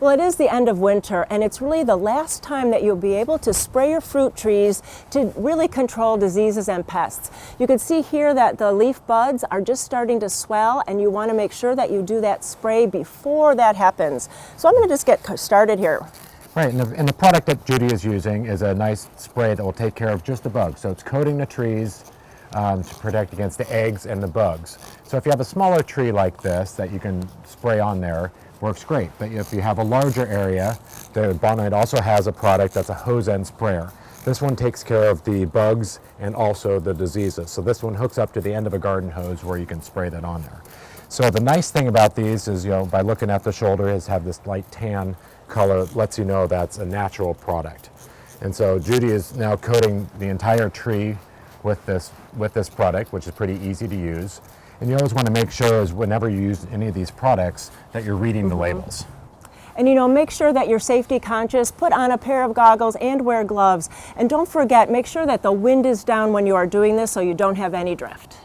Well, it is the end of winter, and it's really the last time that you'll be able to spray your fruit trees to really control diseases and pests. You can see here that the leaf buds are just starting to swell, and you want to make sure that you do that spray before that happens. So I'm going to just get started here. Right, and the product that Judy is using is a nice spray that will take care of just the bugs. So it's coating the trees to protect against the eggs and the bugs. So if you have a smaller tree like this that you can spray on there, works great. But if you have a larger area, the Bonite also has a product that's a hose end sprayer. This one takes care of the bugs and also the diseases. So this one hooks up to the end of a garden hose where you can spray that on there. So the nice thing about these is, by looking at the shoulder, is have this light tan color, lets you know that's a natural product. And so Judy is now coating the entire tree with this product, which is pretty easy to use. And you always want to make sure, is whenever you use any of these products, that you're reading the labels. And make sure that you're safety conscious, put on a pair of goggles and wear gloves. And don't forget, make sure that the wind is down when you are doing this so you don't have any drift.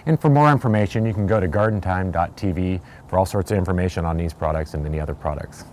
And for more information, you can go to gardentime.tv for all sorts of information on these products and many other products.